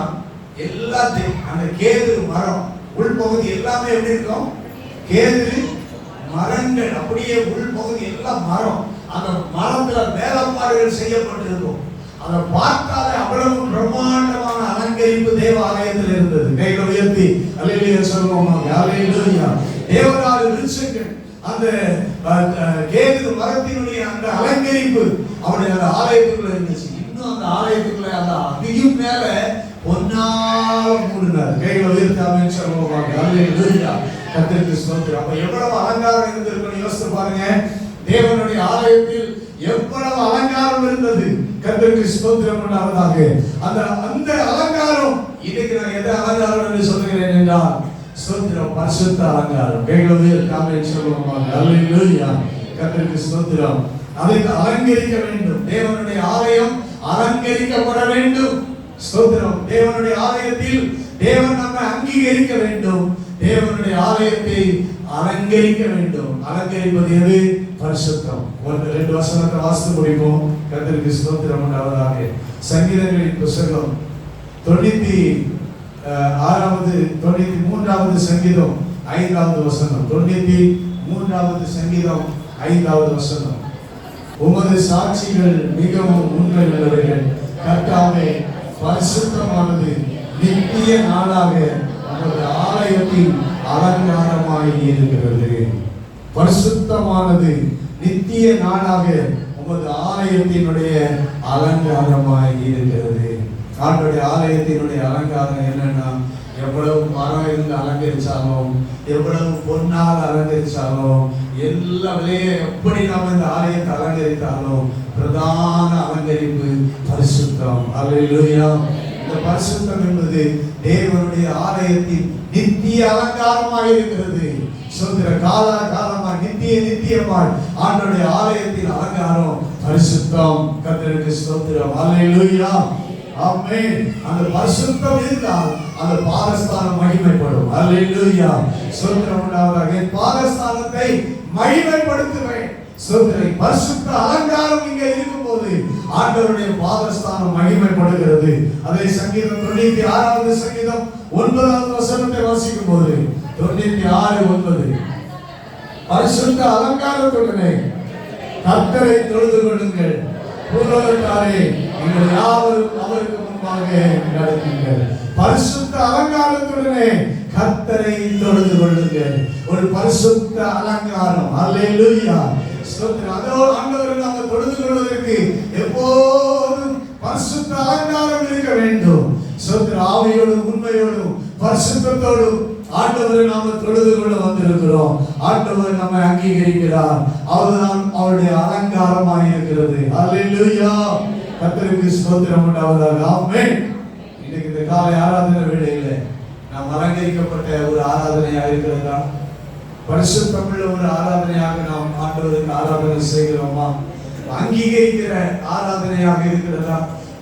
எல்லாத்தையும் அந்த கேது மரம் உள்பகுதி எல்லாமே எப்படி இருக்கும்? கேது மரங்கள், அப்படியே உள்பகுதி எல்லாம் மரம். அந்த மரத்துல வேலைப்பாடுகள் செய்யப்பட்டிருக்கும். அதை பார்த்தாலே அவ்வளவு பிரம்மாண்டமான அலங்கரிப்பு தேவ ஆலயத்தில் இருந்தது. கைகளை உயர்த்தி அல்லேலூயா சொல்லுவோம். அல்லேலூயா. தேவதாரு விருட்சங்கள், அந்த கேது மரத்தினுடைய அந்த அலங்கரிப்பு அவருடைய அந்த ஆலயத்துக்குள்ள இருந்துச்சு. இன்னும் அந்த ஆலயத்துக்குள்ள அந்த அதையும் மேல பொன்னால மூடினார். கைகளை உயர்த்தி ஆமென் சொல்லுவோம். அல்லேலூயா. கர்த்தருக்கு ஸ்தோத்திரம். அப்ப எவ்வளவு அலங்காரம் இருந்திருக்குன்னு யோசித்து பாருங்க. தேவனுடைய ஆலயத்தில் எவ்வளவு அலங்காரம் இருந்தது. கர்த்தருக்கு ஸ்தோத்திரம் உண்டாவதாக. அந்த அலங்காரம் இன்னைக்கு நான் எதை அலங்காரம் என்று சொல்கிறேன் என்றால் ஸ்தோத்திரம், பரிசுத்த அலங்காரம். கைகளை உயர்த்தி ஆமென் சொல்லுவோம். அல்லேலூயா. கர்த்தருக்கு ஸ்தோத்திரம். அதை அலங்கரிக்க வேண்டும். தேவனுடைய ஆலயம் அலங்கரிக்கப்பட வேண்டும். ஸ்தோத்திரம். தேவனுடைய ஆலயத்தில் தேவன் நம்மை அங்கீகரிக்க வேண்டும். தேவனுடைய ஆலயத்தை அலங்கரிக்க வேண்டும். அலங்கரிப்பது எது? பரிசுத்தம். ரெண்டு வசனத்தை வாசித்து முடிப்போம். கர்த்தருக்கு ஸ்தோத்திரம் உண்டாவதாக. சங்கீதங்களின் புத்தகம் 93வது சங்கீதம் 5வது வசனம். 93வது சங்கீதம் 5வது வசனம். உமது சாட்சிகள் மிகவும் உண்மை உள்ளவைகள். கர்த்தாவே, பரிசுத்தமானது நித்திய நாளாக உமது ஆலயத்தின் அலங்காரமாய் இருக்கிறது. பரிசுத்தமானது நித்திய நாளாக உமது ஆலயத்தினுடைய அலங்காரமாய் இருக்கிறது. ஆண்டவருடைய ஆலயத்தினுடைய அலங்காரம் என்னன்னா, எவ்வளவு மரம் இருந்து அலங்கரிச்சாலும், எவ்வளவு பொன்னால் அலங்கரிச்சாலும், எல்லாவிலேயே எப்படி நாம் இந்த ஆலயத்தை அலங்கரித்தாலும் பிரதான அலங்கரிப்பு பரிசுத்தம். அல்லேலூயா. இந்த பரிசுத்தம் என்பது தேவனுடைய ஆலயத்தின் நித்திய அலங்காரமாக இருக்கிறது. சொல்கிற காலமாய் நித்தியமாய் ஆண்டவருடைய ஆலயத்தின் அலங்காரம் பரிசுத்தம். கர்த்தருக்கு ஸ்தோத்திரம். அல்லேலூயா. ஆமென். அந்த பரிசுத்தம் இருந்தால் அந்த பாதஸ்தானம் மகிமைப்படும். அல்லேலூயா. ஸ்தோத்திரம் உண்டாவதாக. பாதஸ்தானத்தை மகிமைப்படுத்துவேன். ஸ்தோத்திரம். பரிசுத்த அலங்காரம் இங்கே இருக்கும்போது ஆண்டவருடைய பாதஸ்தானம் மகிமைப்படுகிறது. அதை சங்கீதம் 96வது சங்கீதம் 9வது வசனத்தை வாசிக்கும் போது 96:9 பரிசுத்த அலங்காரத்துடனே கர்த்தரை தொழுது கொள்ளுங்கள், பூலோகத்தாரே நீங்கள் யாவரும் அவருக்கு முன்பாக நடக்குங்கள். பரிசுத்த அலங்காரத்துடனே கர்த்தரை தொழுது கொள்ளுங்கள். ஒரு பரிசுத்த அலங்காரம். அல்லேலூயா. ஸ்தோத்திரம். அதோடு ஆண்டவரை நாம் தொழுது கொள்வதற்கு எப்போதும் பரிசுத்த அலங்காரம் இருக்க வேண்டும். ஸ்தோத்திரம். ஆவியோடும் உண்மையோடும் பரிசுத்தத்தோடும் ஆண்டவரை நாம் தொழுது கொள்ள வந்திருக்கிறோம். ஆண்டவர் நம்மை அங்கீகரிக்கிறார். அவர்தான் அவருடைய அலங்காரமாக இருக்கிறது. அல்லேலூயா. கர்த்தருக்கு ஸ்தோத்திரம் உண்டாவதாக. ஆமென். இன்னைக்கு இந்த காலை ஆராதனை வேளையில நாம் அலங்கரிக்கப்பட்ட ஒரு ஆராதனையாக இருக்கிறதா? பரிசுத்தமுள்ள ஒரு ஆராதனையாக நாம் ஆண்டவருக்கு ஆராதனை செய்கிறோமா? அங்கீகரிக்கிற ஆராதனையாக இருக்கிறதா?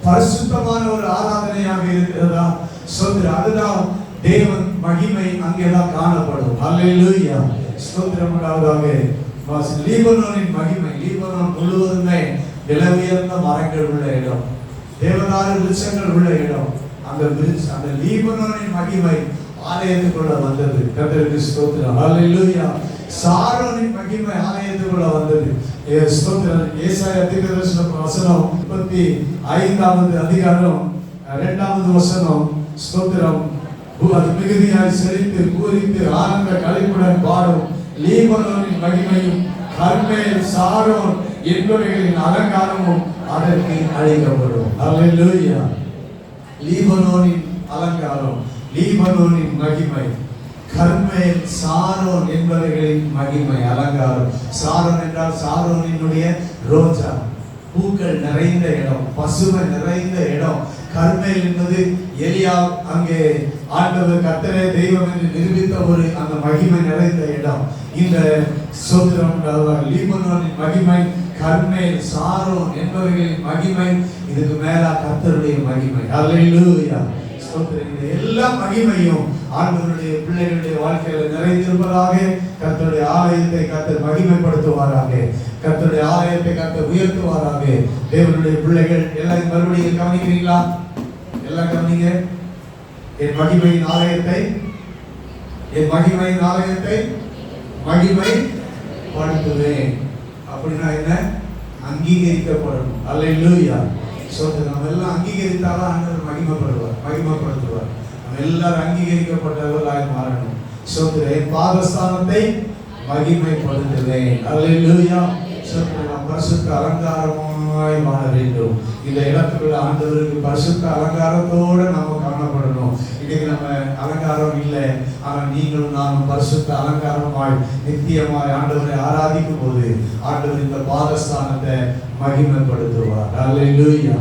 பரிசுத்தமான ஒரு ஆராதனையாக இருக்கிறதா? ஸ்தோத்திரம். அதுதான் தேவன் மகிமை அங்கேதான் காணப்படும். அல்லேலூயா. ஸ்தோத்திரம் உண்டாவதாக. லீபனோனின் மகிமை. லீபனோன் முழுவதுமே விலை உயர்ந்த மரங்கள் உள்ள இடம், தேவதாரு விருட்சங்கள் உள்ள இடம். அந்த லீபனோனின் மகிமை ஆலயத்துக்குள்ள வந்தது. கர்த்தருக்கு ஸ்தோத்திரம். அல்லேலூயா. சாரோனின் மகிமை ஆலயத்துக்குள்ள வந்தது. ஸ்தோத்திரம். ஏசாயா தீர்க்கதரிசன வசனம் 35வது அதிகாரம் 2வது வசனம். ஸ்தோத்திரம். அது மிகுதியாய் செழித்து பூரித்து ஆனந்த களிப்புடன் பாடும் லீபனோனின் மகிமையும் கர்மேல் சாரோன் என்பவைகளின் அலங்காரமும் அதற்கு அழைக்கப்படும். அல்லேலூயா. லீபனோனின் அலங்காரம், லீபனோனின் மகிமை, கர்மேல் சாரோன் என்பவைகளின் மகிமை, அலங்காரம். சாரோன் என்றால் சாரோனினுடைய ரோஜா, பூக்கள் நிறைந்த இடம், பசுமை நிறைந்த இடம். கர்மேல் என்பது எலியா அங்கே ஆண்டவர் கர்த்தரே தெய்வம் என்று நிரூபித்த ஒரு அந்த மகிமை நிறைந்த இடம். இந்த சோத்திரம் லீபனோனின் மகிமை, கர்மேல் சாரோன் என்பவைகளின் மகிமை, இதுக்கு மேல கர்த்தருடைய மகிமை. அல்லேலூயா. ஸ்தோத்திரம். இந்த எல்லா மகிமையும் ஆண்டவருடைய பிள்ளைகளுடைய வாழ்க்கையில நிறைந்திருப்பதாக. கர்த்தருடைய ஆலயத்தை கர்த்தர் மகிமைப்படுத்துவாராக. கர்த்தருடைய ஆலயத்தை கர்த்தர் உயர்த்துவாராக. தேவனுடைய பிள்ளைகள் எல்லாம் மறுபடியும் கவனிக்கிறீங்களா? எல்லாம் கவனிங்க. என் மகிமையின் ஆலயத்தை, என் மகிமையின் ஆலயத்தை மகிமை படுத்துவேன். அப்படின்னா என்ன? அங்கீகரிக்கப்படணும். அல்லேலூயா. நம்ம எல்லாம் அங்கீகரித்தாலும் ஆண்டவர் மகிமைப்படுத்துவார். நம்ம எல்லாரும் அங்கீகரிக்கப்பட்டவர்களாய் மாறணும். என் பாதஸ்தானத்தை மகிமைப்படுத்துவேன். அல்லேலூயா. நாம் பரிசுத்த அலங்காரமாய் வாழ வேண்டும். இந்த இடத்துக்குள்ள ஆண்டவருக்கு பரிசுத்த அலங்காரத்தோட நாம காணப்படணும். இன்னைக்கு நம்ம அலங்காரம் இல்லை, ஆனால் நீங்களும் நானும் பரிசுத்த அலங்காரமாய் நித்தியமாய் ஆண்டவரை ஆராதிக்கும் போது ஆண்டவர் இந்த பாதஸ்தானத்தை மகிமைப்படுத்துவார். அல்லேலூயா.